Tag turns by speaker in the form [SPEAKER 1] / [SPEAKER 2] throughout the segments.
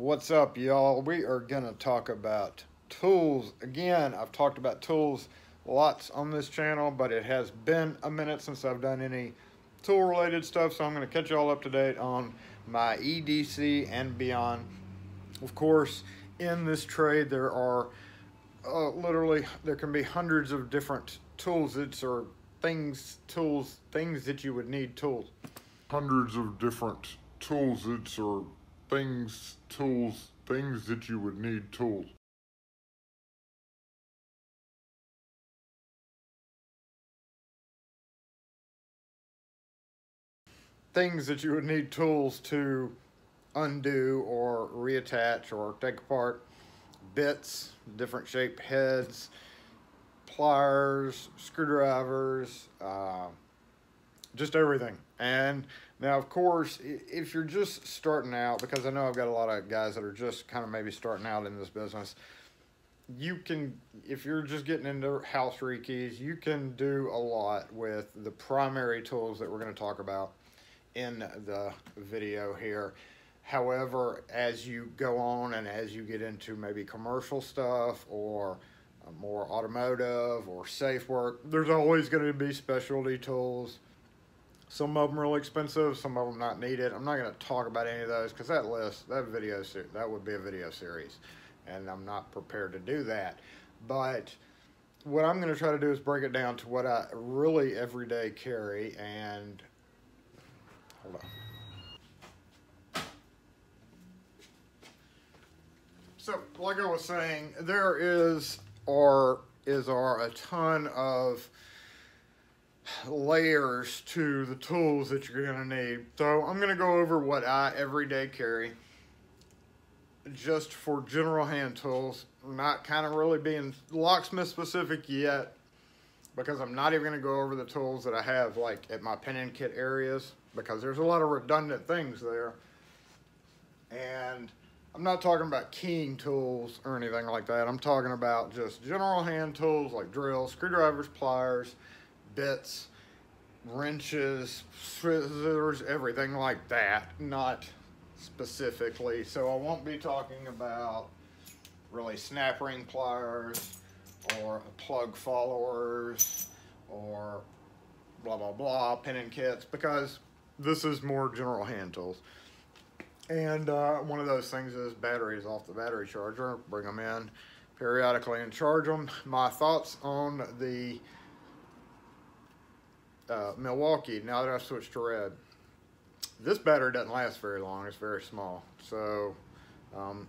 [SPEAKER 1] What's up, y'all? We are gonna talk about tools. Again, I've talked about tools lots on this channel, but it has been a minute since I've done any tool related stuff, so I'm gonna catch y'all up to date on my EDC and beyond. Of course, in this trade there are there can be hundreds of different toolsets or things that you would need tools.
[SPEAKER 2] Hundreds of different toolsets or things that you would need tools.
[SPEAKER 1] Things that you would need tools to undo or reattach or take apart. Bits, different shaped heads, pliers, screwdrivers, just everything. And now, of course, if you're just starting out, because I know I've got a lot of guys that are just kind of maybe starting out in this business, you can, if you're just getting into house rekeys, you can do a lot with the primary tools that we're going to talk about in the video here. However, as you go on and as you get into maybe commercial stuff or more automotive or safe work, there's always going to be specialty tools. Some of them really expensive, some of them not needed. I'm not going to talk about any of those because that would be a video series, and I'm not prepared to do that. But what I'm going to try to do is break it down to what I really everyday carry. And hold on. So, like I was saying, there are a ton of layers to the tools that you're going to need. So I'm going to go over what I everyday carry just for general hand tools. I'm not kind of really being locksmith specific yet because I'm not even going to go over the tools that I have like at my pinion kit areas because there's a lot of redundant things there. And I'm not talking about keying tools or anything like that. I'm talking about just general hand tools like drills, screwdrivers, pliers, bits, wrenches, scissors, everything like that, not specifically. So I won't be talking about really snap ring pliers or plug followers or blah blah blah pinion kits, because this is more general hand tools. And one of those things is batteries off the battery charger. Bring them in periodically and charge them. My thoughts on the Milwaukee, now that I've switched to red. This battery doesn't last very long. It's very small. So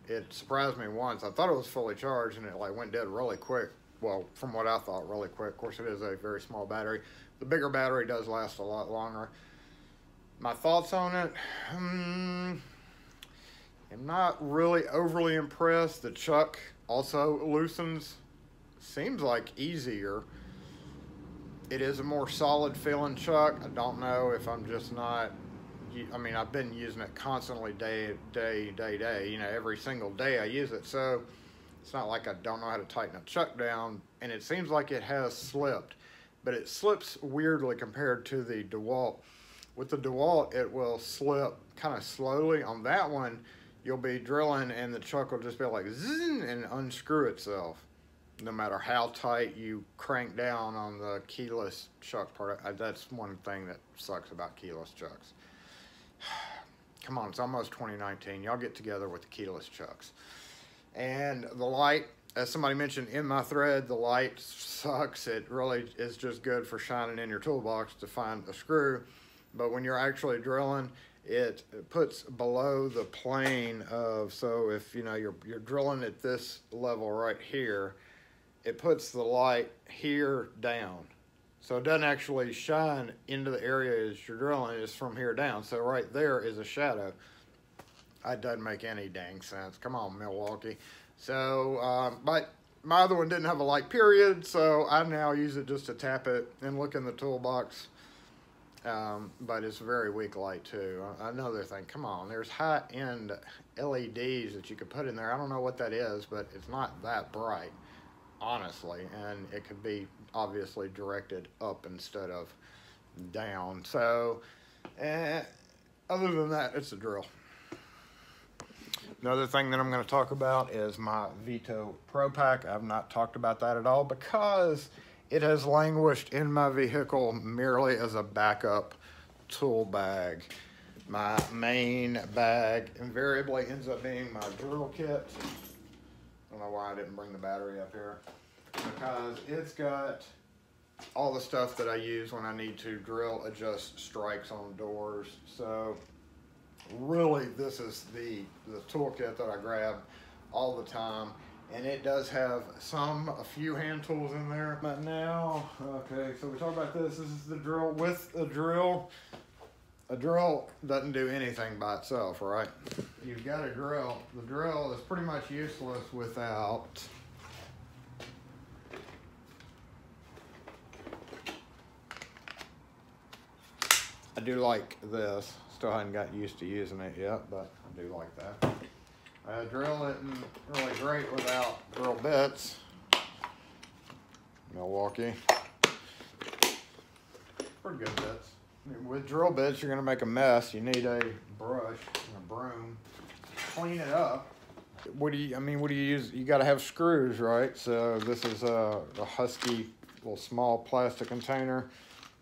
[SPEAKER 1] it surprised me once. I thought it was fully charged and it like went dead really quick. Well, from what I thought, really quick. Of course, it is a very small battery. The bigger battery does last a lot longer. My thoughts on it, I'm not really overly impressed. The chuck also loosens. Seems like easier. It is a more solid feeling chuck. I don't know if I'm just not, I mean, I've been using it constantly day, you know, every single day I use it. So it's not like I don't know how to tighten a chuck down, and it seems like it has slipped, but it slips weirdly compared to the DeWalt. With the DeWalt, it will slip kind of slowly. On that one, you'll be drilling and the chuck will just be like zzz and unscrew itself. No matter how tight you crank down on the keyless chuck part. That's one thing that sucks about keyless chucks. Come on, it's almost 2019. Y'all get together with the keyless chucks. And the light, as somebody mentioned in my thread, the light sucks. It really is just good for shining in your toolbox to find a screw. But when you're actually drilling, it puts below the plane of, so if you know you're drilling at this level right here, it puts the light here down. So it doesn't actually shine into the area as you're drilling, it's from here down. So right there is a shadow. That doesn't make any dang sense. Come on, Milwaukee. So, but my other one didn't have a light period, so I now use it just to tap it and look in the toolbox. But it's a very weak light too. Another thing, come on, there's high-end LEDs that you could put in there. I don't know what that is, but it's not that bright, honestly, and it could be obviously directed up instead of down. So other than that, it's a drill. Another thing that I'm going to talk about is my Vito Pro Pack. I've not talked about that at all because it has languished in my vehicle merely as a backup tool bag. My main bag invariably ends up being my drill kit. I don't know why I didn't bring the battery up here, because it's got all the stuff that I use when I need to drill adjust strikes on doors. So really, this is the toolkit that I grab all the time, and it does have a few hand tools in there. But now, okay, so we talk about this. This is the drill with a drill. A drill doesn't do anything by itself, right? You've got a drill. The drill is pretty much useless without I do like this. Still haven't got used to using it yet, but I do like that. Drill isn't really great without drill bits. Milwaukee. Pretty good bits. With drill bits, you're going to make a mess. You need a brush and a broom. Clean it up. What do you use? You got to have screws, right? So this is a Husky little small plastic container.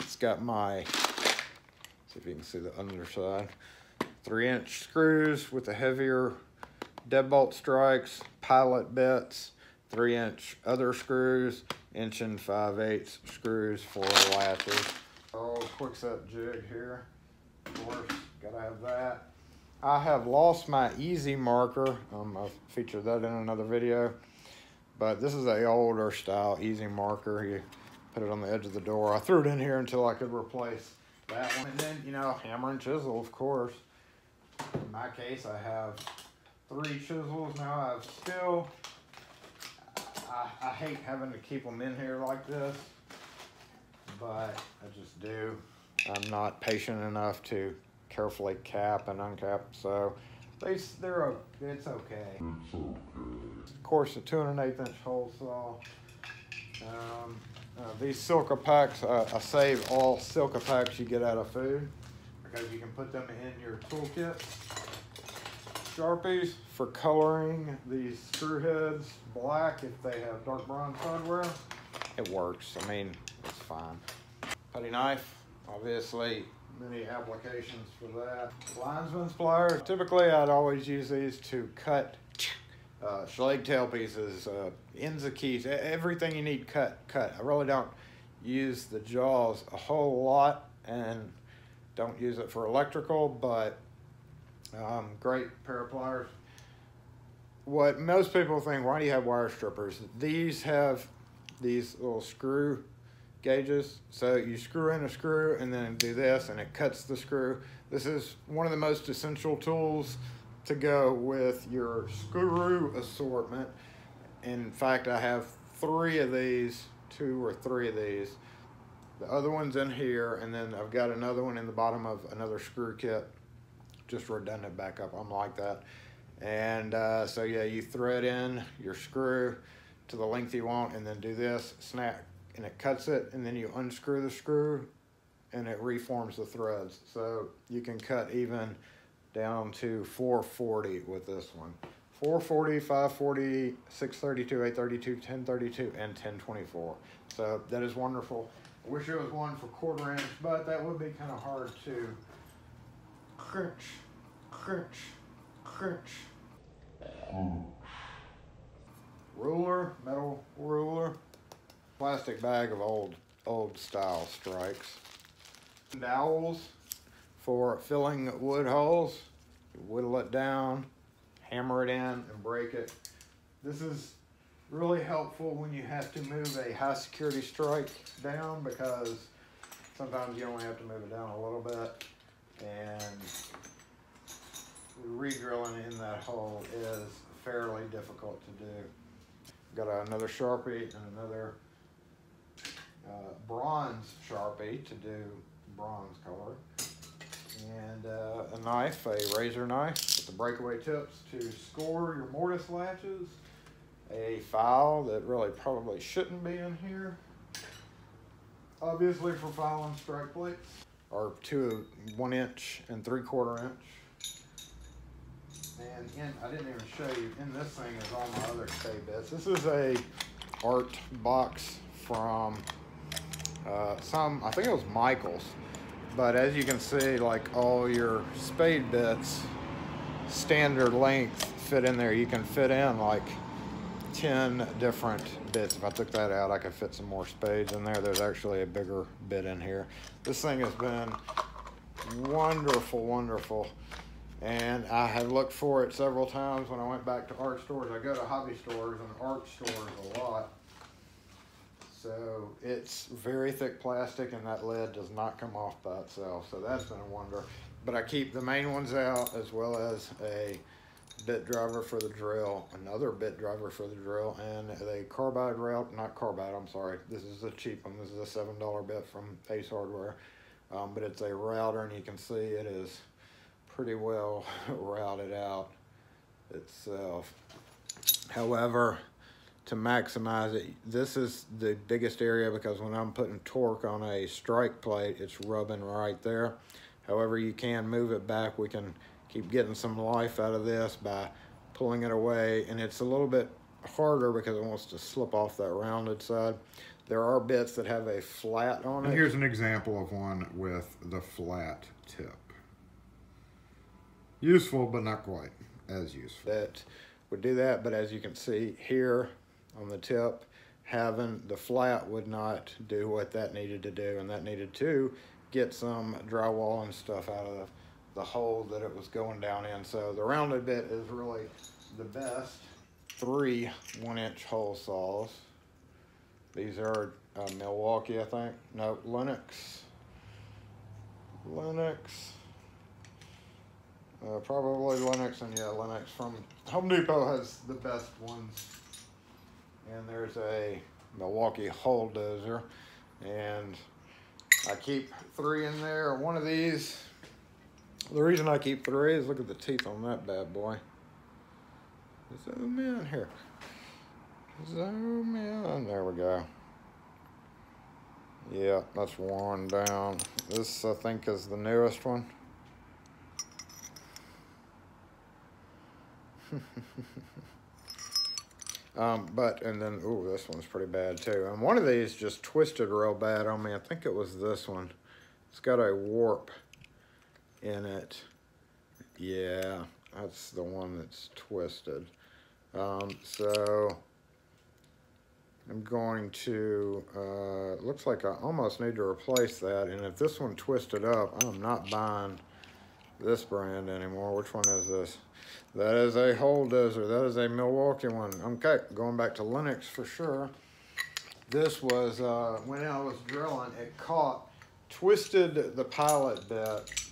[SPEAKER 1] It's got my, see if you can see the underside, 3-inch screws with the heavier deadbolt strikes, pilot bits, 3-inch other screws, 1 5/8 screws for latches. Oh, quick set jig here, of course, gotta have that. I have lost my easy marker. I've featured that in another video, but this is a older style easy marker. You put it on the edge of the door. I threw it in here until I could replace that one. And then, you know, hammer and chisel, of course. In my case, I have 3 chisels. Now I have still, I hate having to keep them in here like this, but I just do. I'm not patient enough to carefully cap and uncap, so it's okay. Of course, a 2 1/8-inch hole saw. These Silka packs, I save all Silka packs you get out of food because you can put them in your toolkit. Sharpies for coloring these screw heads black if they have dark bronze hardware. It works. I mean, it's fine. Putty knife, obviously, many applications for that. Linesman's pliers. Typically, I'd always use these to cut Schlage tail pieces, ends of keys, everything you need cut. I really don't use the jaws a whole lot and don't use it for electrical, but great pair of pliers. What most people think, why do you have wire strippers? These have these little screw gauges, so you screw in a screw and then do this and it cuts the screw. This is one of the most essential tools to go with your screw assortment. In fact, I have 3 of these, 2 or 3 of these. The other one's in here, and then I've got another one in the bottom of another screw kit, just redundant backup. I'm like that. And so yeah, you thread in your screw to the length you want and then do this, snap, and it cuts it, and then you unscrew the screw and it reforms the threads. So you can cut even down to 440 with this one. 440, 540, 632, 832, 1032, and 1024. So that is wonderful. I wish there was one for 1/4 inch, but that would be kind of hard to crunch. Ruler, metal ruler. Plastic bag of old style strikes. Dowels for filling wood holes. You whittle it down, hammer it in, and break it. This is really helpful when you have to move a high security strike down, because sometimes you only have to move it down a little bit, and re-drilling in that hole is fairly difficult to do. Got another Sharpie and another bronze Sharpie to do bronze color, and a knife, a razor knife with the breakaway tips to score your mortise latches, a file that really probably shouldn't be in here, obviously for filing strike plates, or 2 1 inch and 3/4 inch, And I didn't even show you, in this thing is all my other spade bits. This is a art box from I think it was Michael's. But as you can see, like all your spade bits, standard length fit in there. You can fit in like 10 different bits. If I took that out, I could fit some more spades in there. There's actually a bigger bit in here. This thing has been wonderful, wonderful. And I have looked for it several times when I went back to art stores. I go to hobby stores and art stores a lot. So it's very thick plastic, and that lid does not come off by itself. So that's been a wonder. But I keep the main ones out, as well as a bit driver for the drill, another bit driver for the drill, and a carbide route, not carbide, I'm sorry. This is a cheap one. This is a $7 bit from Ace Hardware. But it's a router, and you can see it is pretty well routed out itself. However, to maximize it, this is the biggest area, because when I'm putting torque on a strike plate, it's rubbing right there. However, you can move it back. We can keep getting some life out of this by pulling it away, and it's a little bit harder because it wants to slip off that rounded side. There are bits that have a flat on it.
[SPEAKER 2] And here's an example of one with the flat tip. Useful, but not quite as useful.
[SPEAKER 1] That would do that, but as you can see here on the tip, having the flat would not do what that needed to do, and that needed to get some drywall and stuff out of the hole that it was going down in. So the rounded bit is really the best. 3 1-inch hole saws. These are Milwaukee, I think. No, Lennox. Probably Lennox, and yeah, Lennox from Home Depot has the best ones. And there's a Milwaukee hole dozer, and I keep 3 in there. One of these, the reason I keep 3 is look at the teeth on that bad boy. Zoom in here. Zoom in. There we go. Yeah, that's worn down. This, I think, is the newest one. And then, ooh, this one's pretty bad too. And one of these just twisted real bad on me. I think it was this one. It's got a warp in it. Yeah, that's the one that's twisted. So I'm going to, looks like I almost need to replace that. And if this one twisted up, I'm not buying this brand anymore. Which one is this? That is a hole dozer. That is a Milwaukee one. Okay, going back to Lennox for sure. This was, when I was drilling, it caught, twisted the pilot bit,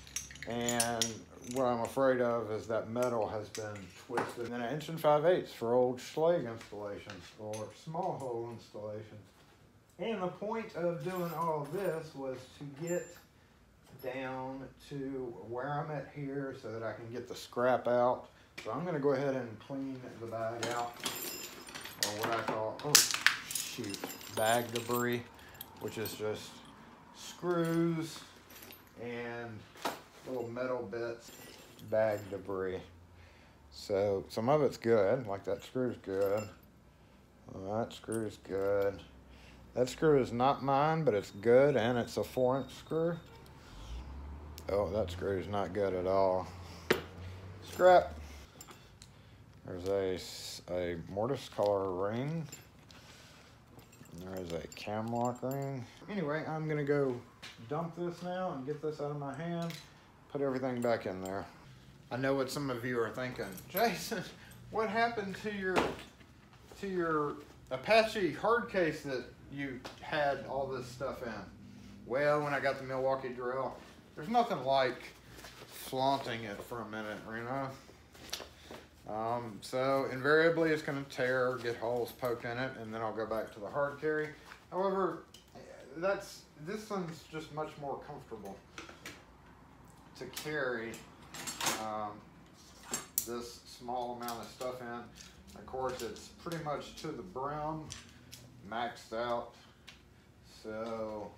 [SPEAKER 1] and what I'm afraid of is that metal has been twisted. And then 1 5/8 for old Schlage installations or small hole installations. And the point of doing all this was to get down to where I'm at here so that I can get the scrap out. So I'm going to go ahead and clean the bag out, or what I call, oh shoot, bag debris, which is just screws and little metal bits, bag debris. So some of it's good, like that screw's good. Well, that screw's good. That screw is not mine, but it's good, and it's a 4-inch screw. Oh, that screw's not good at all. Scrap. There's a mortise color ring. There's a cam lock ring. Anyway, I'm gonna go dump this now and get this out of my hand, put everything back in there. I know what some of you are thinking. Jason, what happened to your Apache hard case that you had all this stuff in? Well, when I got the Milwaukee drill, there's nothing like flaunting it for a minute, you know? So invariably it's going to tear, get holes poked in it, and then I'll go back to the hard carry. However, this one's just much more comfortable to carry this small amount of stuff in. Of course, it's pretty much to the brim, maxed out. So,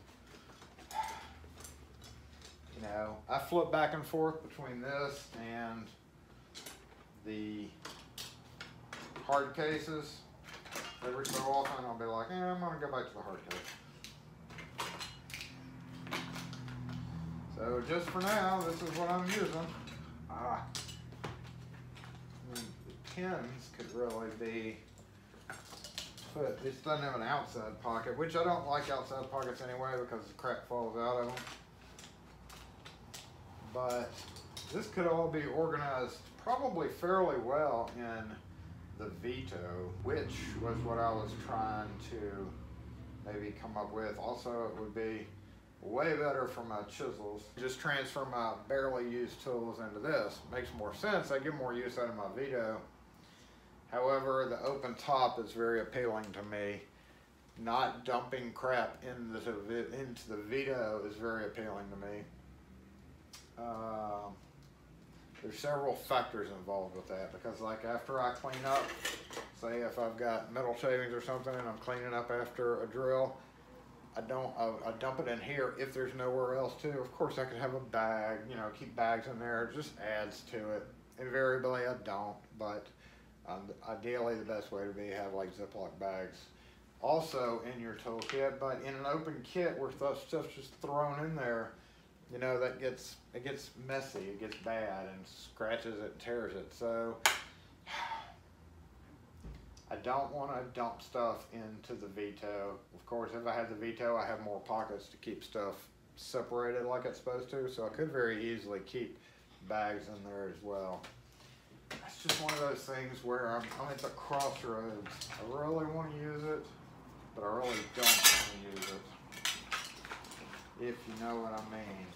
[SPEAKER 1] you know, I flip back and forth between this and the hard cases. Every so often I'll be like, I'm gonna go back to the hard case. So just for now, this is what I'm using. I mean, the pins could really be put, this doesn't have an outside pocket, which I don't like outside pockets anyway because the crap falls out of them. But this could all be organized probably fairly well in the Veto, which was what I was trying to maybe come up with. Also, it would be way better for my chisels. Just transfer my barely used tools into this. Makes more sense. I get more use out of my Veto. However, the open top is very appealing to me. Not dumping crap into the Veto is very appealing to me. There's several factors involved with that, because like after I clean up, say if I've got metal shavings or something and I'm cleaning up after a drill, I dump it in here if there's nowhere else to. Of course I could have a bag, you know, keep bags in there, it just adds to it. Invariably I don't, but ideally the best way to be have like Ziploc bags also in your toolkit. But in an open kit where stuff's just thrown in there, you know, it gets messy, it gets bad, and scratches it, tears it. So I don't want to dump stuff into the Veto. Of course, if I had the Veto, I have more pockets to keep stuff separated like it's supposed to, so I could very easily keep bags in there as well. It's just one of those things where I'm at the crossroads. I really want to use it, but I really don't want to use it, if you know what I mean.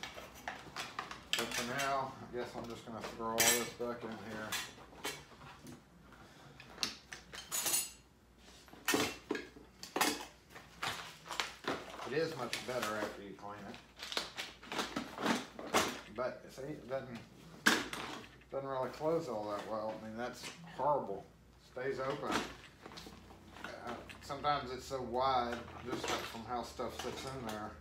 [SPEAKER 1] But for now, I guess I'm just going to throw all this back in here. It is much better after you clean it. But see, it doesn't really close all that well. I mean, that's horrible. Stays open. Sometimes it's so wide, just like from how stuff sits in there,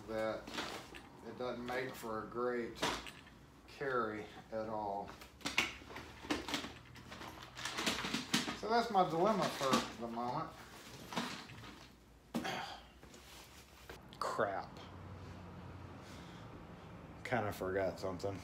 [SPEAKER 1] that it doesn't make for a great carry at all. So that's my dilemma for the moment. Crap. Kind of forgot something.